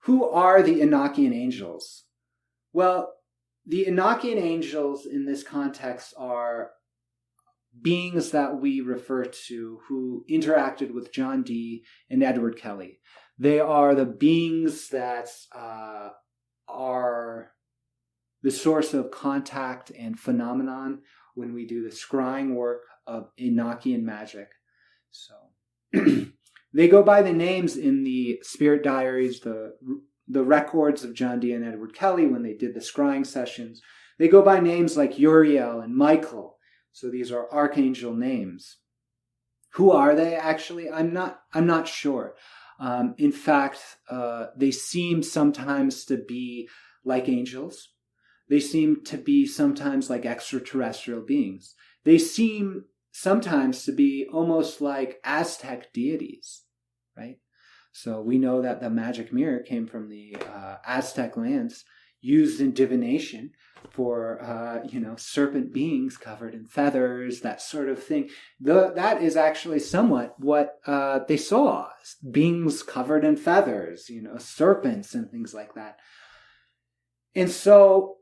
who are the Enochian Angels? Well, the Enochian Angels in this context are beings that we refer to who interacted with John Dee and Edward Kelly. They are the beings that are the source of contact and phenomenon when we do the scrying work of Enochian magic. So they go by the names in the spirit diaries, the records of John Dee and Edward Kelly when they did the scrying sessions. They go by names like Uriel and Michael. So these are archangel names. Who are they actually? I'm not sure. In fact, they seem sometimes to be like angels. They seem to be sometimes like extraterrestrial beings. They seem sometimes to be almost like Aztec deities, right? So we know that the magic mirror came from the Aztec lands, used in divination for, serpent beings covered in feathers, that sort of thing. That is actually somewhat what they saw, beings covered in feathers, serpents and things like that. And so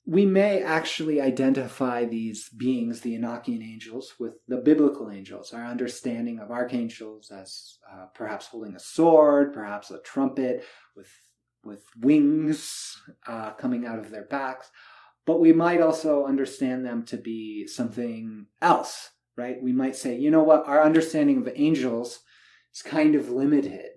we may actually identify these beings, the Enochian angels, with the biblical angels. Our understanding of archangels as perhaps holding a sword, perhaps a trumpet with wings coming out of their backs. But we might also understand them to be something else, right? We might say, you know what, our understanding of angels is kind of limited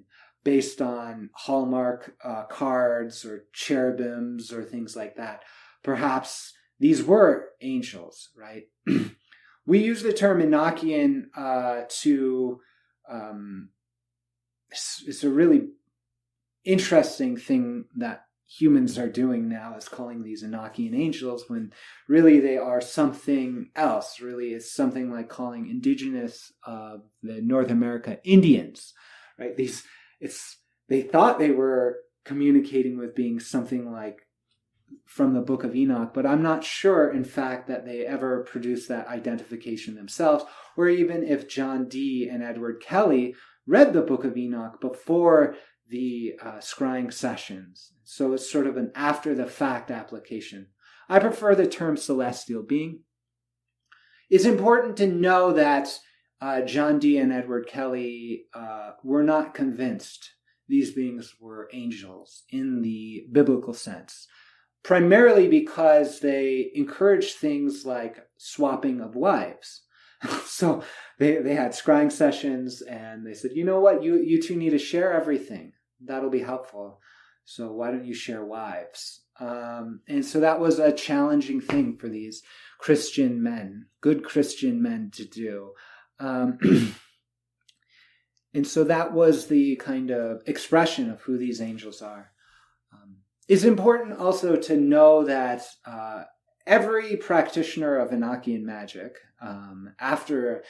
based on Hallmark cards or cherubims or things like that. Perhaps these were angels, right? We use the term Enochian it's a really interesting thing that humans are doing now, is calling these Enochian angels, when really they are something else. Really, it's something like calling indigenous the North America Indians, right? They thought they were communicating with beings something like from the Book of Enoch, but I'm not sure, in fact, that they ever produced that identification themselves, or even if John Dee and Edward Kelly read the Book of Enoch before the scrying sessions. So it's sort of an after-the-fact application. I prefer the term celestial being. It's important to know that John Dee and Edward Kelly were not convinced these beings were angels in the biblical sense, primarily because they encouraged things like swapping of wives. So they had scrying sessions and they said, you know what, you two need to share everything. That'll be helpful. So why don't you share wives? And so that was a challenging thing for these Christian men, good Christian men, to do. And so that was the kind of expression of who these angels are. It's important also to know that every practitioner of Enochian magic, after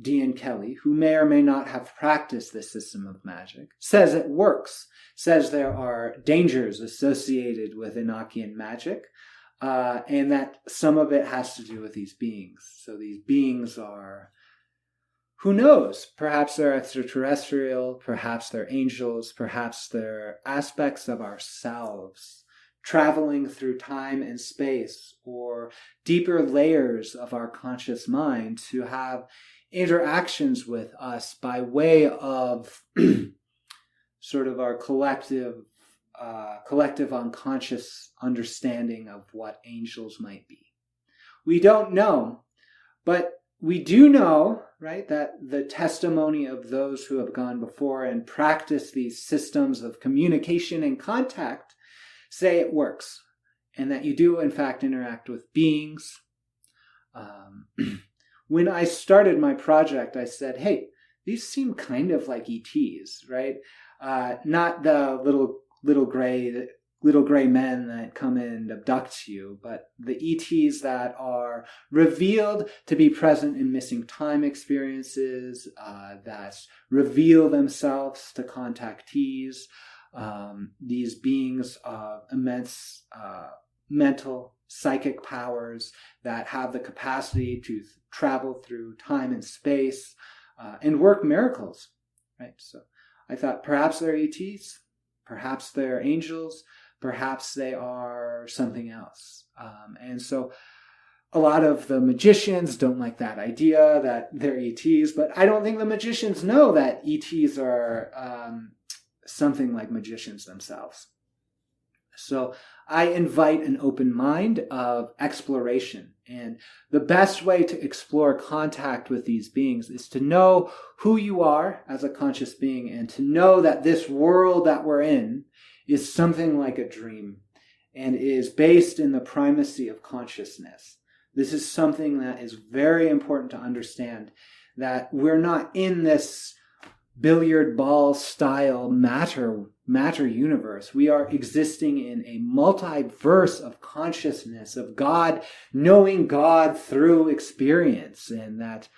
Dee and Kelly, who may or may not have practiced this system of magic, says it works, says there are dangers associated with Enochian magic, and that some of it has to do with these beings. So these beings are, who knows, perhaps they're extraterrestrial, perhaps they're angels, perhaps they're aspects of ourselves, traveling through time and space, or deeper layers of our conscious mind to have interactions with us by way of sort of our collective unconscious understanding of what angels might be. We don't know, but we do know, right, that the testimony of those who have gone before and practiced these systems of communication and contact say it works, and that you do, in fact, interact with beings. When I started my project, I said, hey, these seem kind of like ETs, right? Not the little gray men that come and abduct you, but the ETs that are revealed to be present in missing time experiences, that reveal themselves to contactees. These beings of immense mental, psychic powers that have the capacity to travel through time and space and work miracles, right? So I thought perhaps they're ETs, Perhaps they're angels, perhaps they are something else. And so a lot of the magicians don't like that idea that they're ETs, but I don't think the magicians know that ETs are something like magicians themselves. So I invite an open mind of exploration. And the best way to explore contact with these beings is to know who you are as a conscious being and to know that this world that we're in is something like a dream and is based in the primacy of consciousness. This is something that is very important to understand, that we're not in this billiard ball style matter universe. We are existing in a multiverse of consciousness, of God, knowing God through experience. And that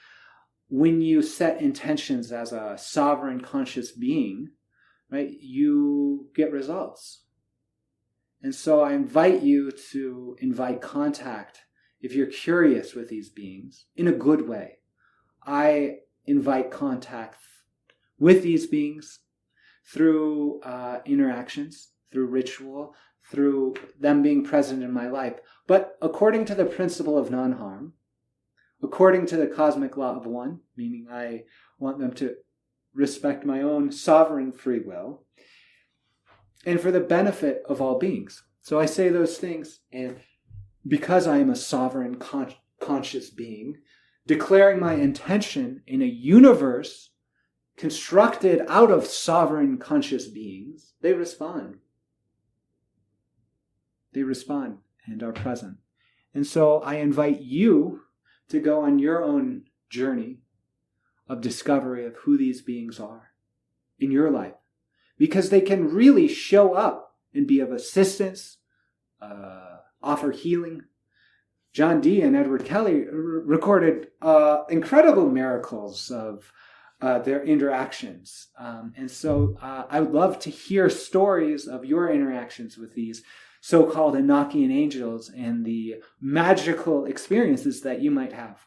when you set intentions as a sovereign conscious being, right, you get results. And so I invite you to invite contact if you're curious with these beings in a good way. I invite contact with these beings through interactions, through ritual, through them being present in my life. But according to the principle of non-harm, according to the cosmic law of one, meaning I want them to respect my own sovereign free will, and for the benefit of all beings. So I say those things, and because I am a sovereign conscious being, declaring my intention in a universe constructed out of sovereign conscious beings, they respond. They respond and are present. And so I invite you to go on your own journey of discovery of who these beings are in your life, because they can really show up and be of assistance, offer healing. John Dee and Edward Kelly recorded incredible miracles of their interactions. And so I would love to hear stories of your interactions with these so-called Enochian angels and the magical experiences that you might have.